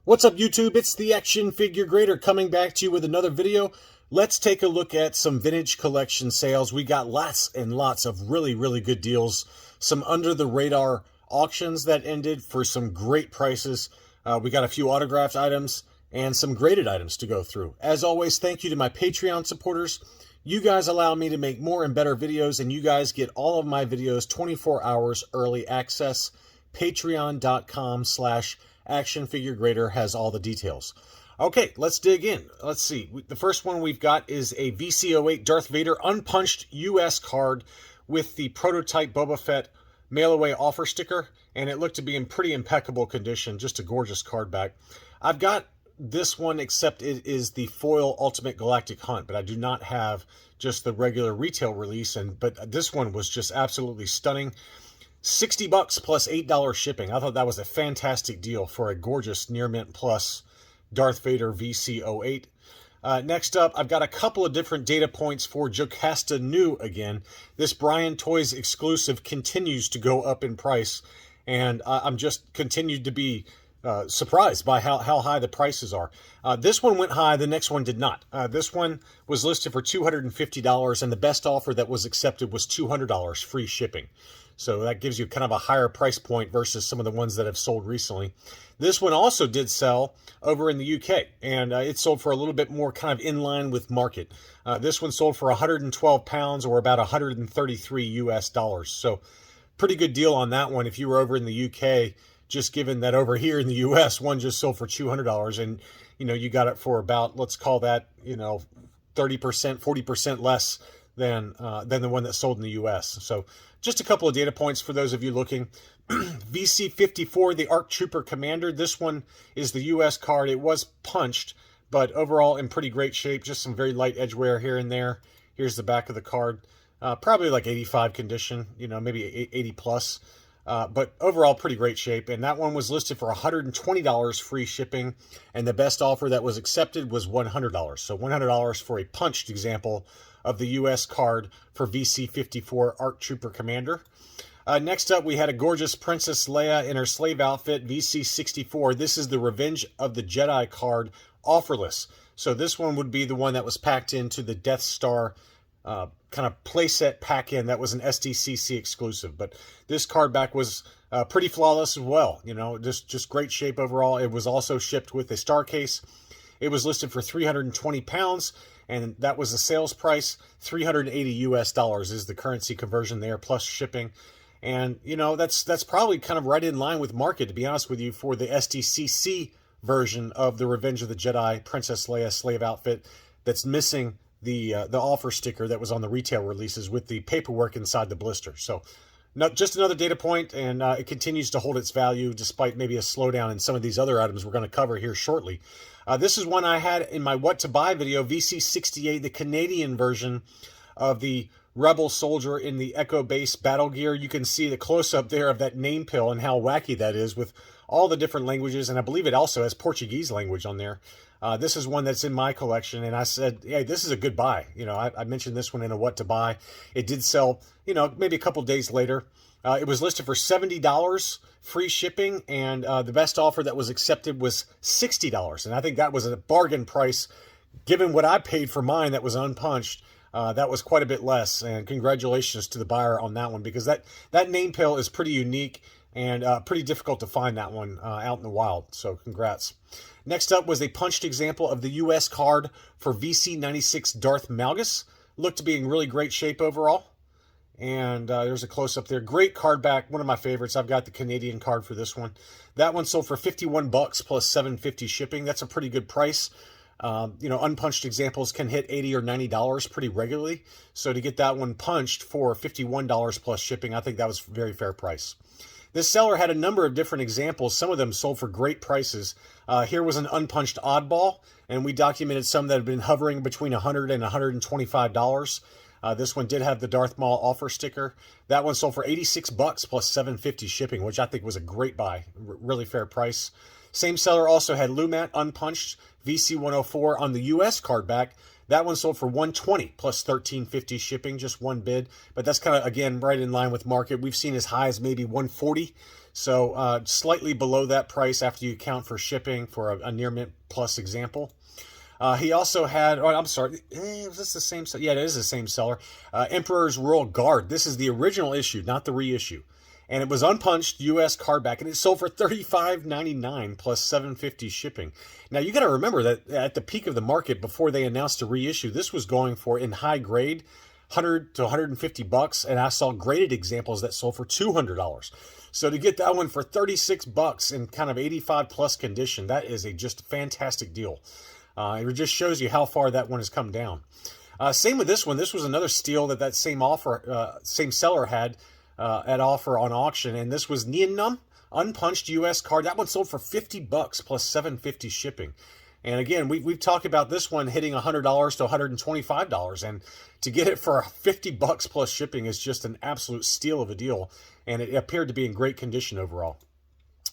What's up, YouTube? It's the Action Figure Grader coming back to you with another video. Let's take a look at some vintage collection sales. We got lots and lots of really good deals. Some under-the-radar auctions that ended for some great prices. We got a few autographed items and some graded items to go through. As always, thank you to my Patreon supporters. You guys allow me to make more and better videos, and you guys get all of my videos 24 hours early access. Patreon.com/Action Figure Grader has all the details. Okay, let's dig in. Let's see. The first one we've got is a VC08 Darth Vader unpunched US card with the prototype Boba Fett mail-away offer sticker, and it looked to be in pretty impeccable condition. Just a gorgeous card back. I've got this one, except it is the foil Ultimate Galactic Hunt, but I do not have just the regular retail release. But this one was just absolutely stunning. $60 plus $8 shipping. I thought that was a fantastic deal for a gorgeous Near Mint Plus Darth Vader VC08. Next up, I've got a couple of different data points for Jocasta New again. This Brian Toys exclusive continues to go up in price, and I'm just continued to be surprised by how high the prices are. This one went high, the next one did not. This one was listed for $250, and the best offer that was accepted was $200 free shipping. So that gives you kind of a higher price point versus some of the ones that have sold recently. This one also did sell over in the UK, and it sold for a little bit more kind of in line with market. This one sold for 112 pounds, or about 133 US dollars. So pretty good deal on that one if you were over in the UK, just given that over here in the US, one just sold for $200, and you got it for about, let's call that 30%, 40% less than the one that sold in the US. So just a couple of data points for those of you looking. VC54, the ARC Trooper Commander. This one is the US card. It was punched, but overall in pretty great shape. Just some very light edge wear here and there. Here's the back of the card. Probably like 85 condition, maybe 80 plus. But overall pretty great shape. And that one was listed for $120 free shipping. And the best offer that was accepted was $100. So $100 for a punched example of the US card for VC54 ARC Trooper Commander. Next up, we had a gorgeous Princess Leia in her slave outfit, VC64. This is the Revenge of the Jedi card, offerless. So this one would be the one that was packed into the Death Star kind of playset pack-in that was an SDCC exclusive. But this card back was pretty flawless as well. Just great shape overall. It was also shipped with a star case. It was listed for 320 pounds. And that was the sales price. 380 US dollars is the currency conversion there, plus shipping. And, that's probably kind of right in line with market, to be honest with you, for the SDCC version of the Revenge of the Jedi Princess Leia slave outfit that's missing the offer sticker that was on the retail releases with the paperwork inside the blister. So just another data point, and it continues to hold its value despite maybe a slowdown in some of these other items we're going to cover here shortly. This is one I had in my What to Buy video, VC68, the Canadian version of the Rebel Soldier in the Echo Base battle gear. You can see the close-up there of that name pill and how wacky that is with all the different languages, and I believe it also has Portuguese language on there. This is one that's in my collection, and I said, hey, this is a good buy. I mentioned this one in a What to Buy. It did sell, maybe a couple days later. It was listed for $70 free shipping, and the best offer that was accepted was $60. And I think that was a bargain price. Given what I paid for mine that was unpunched, that was quite a bit less. And congratulations to the buyer on that one, because that name pill is pretty unique and pretty difficult to find that one out in the wild. So congrats. Next up was a punched example of the US card for VC96 Darth Malgus. Looked to be in really great shape overall. And there's a close-up there. Great card back. One of my favorites. I've got the Canadian card for this one. That one sold for $51 plus $7.50 shipping. That's a pretty good price. Unpunched examples can hit $80 or $90 pretty regularly. So to get that one punched for $51 plus shipping, I think that was a very fair price. This seller had a number of different examples. Some of them sold for great prices. Here was an unpunched oddball, and we documented some that have been hovering between $100 and $125. This one did have the Darth Maul offer sticker. That one sold for $86 plus $7.50 shipping, which I think was a great buy. Really fair price. Same seller also had Lumat unpunched VC104 on the US card back. That one sold for $120 plus $13.50 shipping, just one bid. But that's kind of, again, right in line with market. We've seen as high as maybe $140. So slightly below that price after you account for shipping for a near mint plus example. He also had, oh, I'm sorry, was this the same? Yeah, it is the same seller. Emperor's Royal Guard. This is the original issue, not the reissue. And it was unpunched U.S. card back, and it sold for $35.99 plus $7.50 shipping. Now, you got to remember that at the peak of the market, before they announced a reissue, this was going for, in high grade, $100 to $150, and I saw graded examples that sold for $200. So to get that one for $36 in kind of 85 plus condition, that is a just fantastic deal. It just shows you how far that one has come down. Same with this one. This was another steal that same seller had at offer on auction, and this was Neonum, unpunched U.S. card. That one sold for $50 plus $7.50 shipping. And again, we've talked about this one hitting $100 to $125, and to get it for $50 plus shipping is just an absolute steal of a deal, and it appeared to be in great condition overall.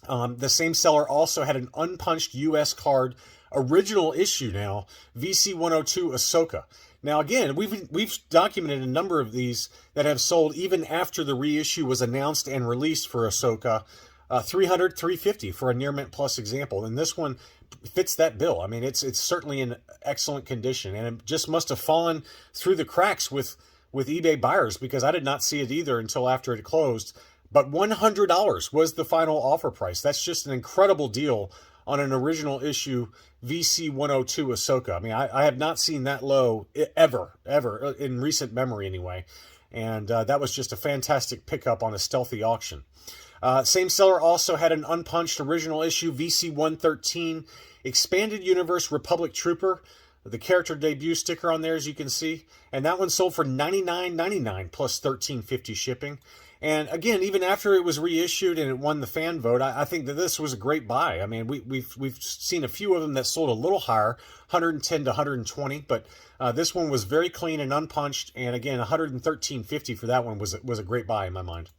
The same seller also had an unpunched U.S. card, original issue now, VC102 Ahsoka. Now again, we've documented a number of these that have sold even after the reissue was announced and released for Ahsoka, $300, $350 for a near mint plus example, and this one fits that bill. I mean, it's certainly in excellent condition, and it just must have fallen through the cracks with eBay buyers, because I did not see it either until after it closed. But $100 was the final offer price. That's just an incredible deal on an original issue VC102 Ahsoka. I mean, I have not seen that low ever in recent memory anyway. And that was just a fantastic pickup on a stealthy auction. Same seller also had an unpunched original issue VC113 Expanded Universe Republic Trooper, the character debut sticker on there, as you can see. And that one sold for $99.99 plus $13.50 shipping. And again, even after it was reissued and it won the fan vote, I think that this was a great buy. I mean, we've seen a few of them that sold a little higher, 110 to 120, but this one was very clean and unpunched. And again, 113.50 for that one was a great buy in my mind.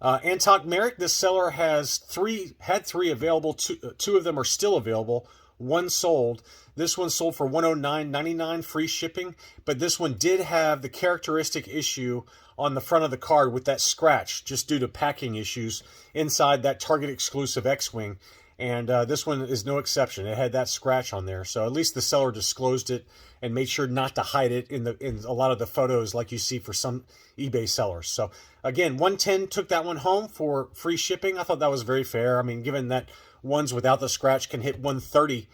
Antok Merrick, this seller had three available. Two of them are still available. One sold. This one sold for $109.99 free shipping, but this one did have the characteristic issue on the front of the card with that scratch, just due to packing issues inside that Target exclusive X-Wing. And this one is no exception. It had that scratch on there, so at least the seller disclosed it and made sure not to hide it in a lot of the photos like you see for some eBay sellers. So again, 110 took that one home for free shipping. I thought that was very fair. I mean, given that ones without the scratch can hit 130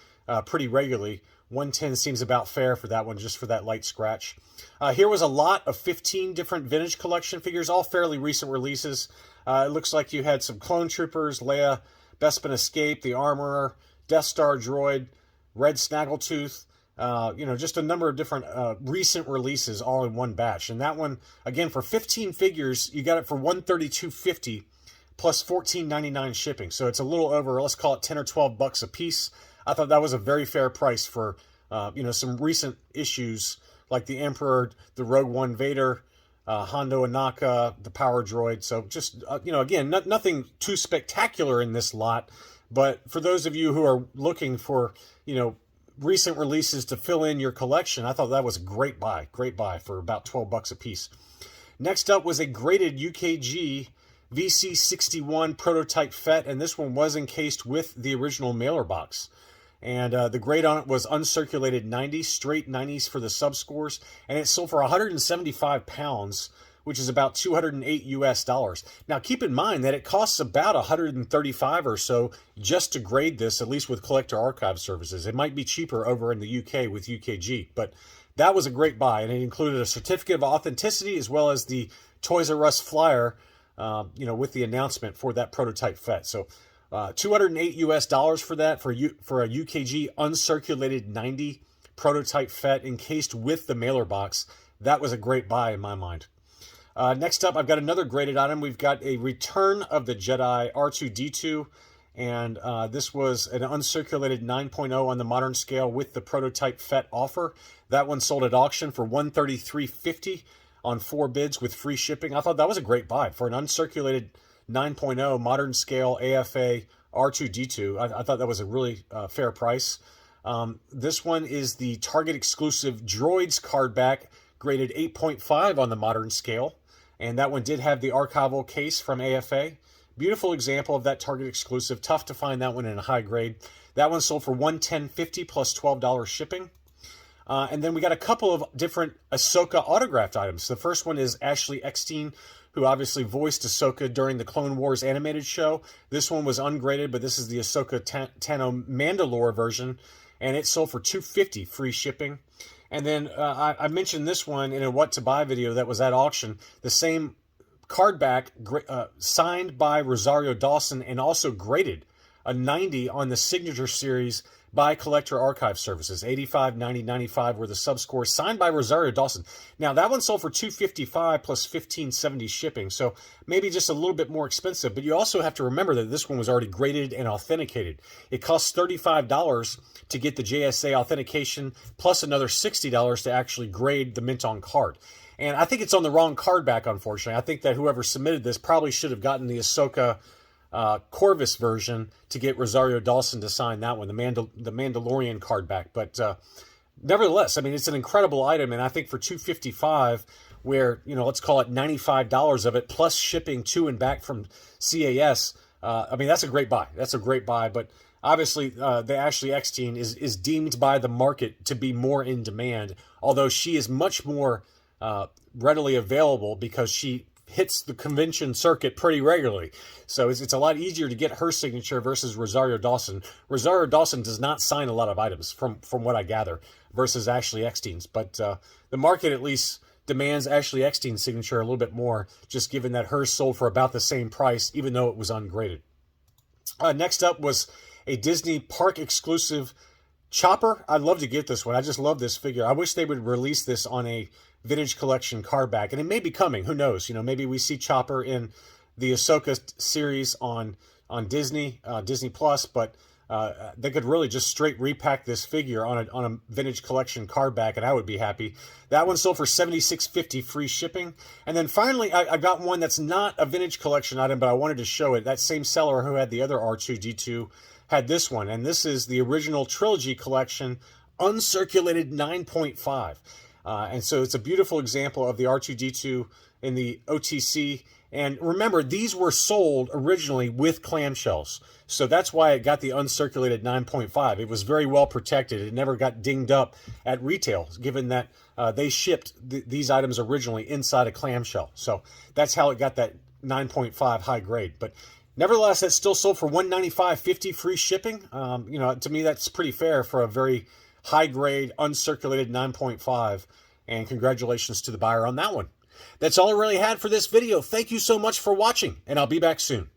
pretty regularly, 110 seems about fair for that one, just for that light scratch. Here was a lot of 15 different vintage collection figures, all fairly recent releases. It looks like you had some Clone Troopers, Leia, Bespin Escape, the Armorer, Death Star Droid, Red Snaggletooth, just a number of different recent releases all in one batch. And that one, again, for 15 figures, you got it for $132.50 plus $14.99 shipping. So it's a little over, let's call it 10 or 12 bucks a piece. I thought that was a very fair price for, some recent issues like the Emperor, the Rogue One Vader, Hondo Anaka, the Power Droid. So just, again, nothing too spectacular in this lot. But for those of you who are looking for, recent releases to fill in your collection, I thought that was a great buy for about 12 bucks a piece. Next up was a graded UKG VC61 prototype Fett, and this one was encased with the original mailer box. And the grade on it was uncirculated 90, straight 90s for the subscores, and it sold for 175 pounds, which is about $208 US. Now, keep in mind that it costs about 135 or so just to grade this, at least with collector archive services. It might be cheaper over in the UK with UKG, but that was a great buy, and it included a certificate of authenticity as well as the Toys R Us flyer, with the announcement for that prototype Fett. So $208 US for that, for a UKG uncirculated 90 prototype Fett encased with the mailer box. That was a great buy in my mind. Next up, I've got another graded item. We've got a Return of the Jedi R2-D2, and this was an uncirculated 9.0 on the modern scale with the prototype Fett offer. That one sold at auction for $133.50 on 4 bids with free shipping. I thought that was a great buy for an uncirculated 9.0 modern scale AFA R2-D2. I thought that was a really fair price. This one is the Target exclusive Droids card back, graded 8.5 on the modern scale. And that one did have the archival case from AFA. Beautiful example of that Target exclusive. Tough to find that one in a high grade. That one sold for $110.50 plus $12 shipping. And then we got a couple of different Ahsoka autographed items. The first one is Ashley Eckstein, who obviously voiced Ahsoka during the Clone Wars animated show. This one was ungraded, but this is the Ahsoka Tano Mandalore version, and it sold for $250 free shipping. And then I mentioned this one in a What to Buy video that was at auction. The same card back, signed by Rosario Dawson and also graded a 90 on the Signature Series by Collector Archive Services. 85, 90, 95 were the sub-scores, signed by Rosario Dawson. Now, that one sold for $255 plus $15.70 shipping, so maybe just a little bit more expensive. But you also have to remember that this one was already graded and authenticated. It costs $35 to get the JSA authentication, plus another $60 to actually grade the mint on card. And I think it's on the wrong card back, unfortunately. I think that whoever submitted this probably should have gotten the Ahsoka Corvus version to get Rosario Dawson to sign that one, the Mandalorian card back. But nevertheless, I mean, it's an incredible item, and I think for $255, where, you know, let's call it $95 of it plus shipping to and back from CAS, I mean, that's a great buy. That's a great buy. But obviously, the Ashley Eckstein is deemed by the market to be more in demand, although she is much more readily available because she hits the convention circuit pretty regularly. So it's a lot easier to get her signature versus Rosario Dawson. Rosario Dawson does not sign a lot of items from what I gather versus Ashley Eckstein's. But the market at least demands Ashley Eckstein's signature a little bit more, just given that hers sold for about the same price, even though it was ungraded. Next up was a Disney park exclusive Chopper. I'd love to get this one. I just love this figure. I wish they would release this on a vintage collection card back, and it may be coming. Who knows? You know, maybe we see Chopper in the Ahsoka series on Disney Plus, but they could really just straight repack this figure on a vintage collection card back, and I would be happy. That one sold for $76.50 free shipping. And then finally, I got one that's not a vintage collection item, but I wanted to show it. That same seller who had the other R2-D2 had this one, and this is the original trilogy collection, uncirculated 9.5. And so it's a beautiful example of the R2-D2 in the OTC. And remember, these were sold originally with clamshells. So that's why it got the uncirculated 9.5. It was very well protected. It never got dinged up at retail, given that they shipped these items originally inside a clamshell. So that's how it got that 9.5 high grade. But nevertheless, that still sold for $195.50 free shipping. You know, to me, that's pretty fair for a very high grade, uncirculated 9.5. And congratulations to the buyer on that one. That's all I really had for this video. Thank you so much for watching, and I'll be back soon.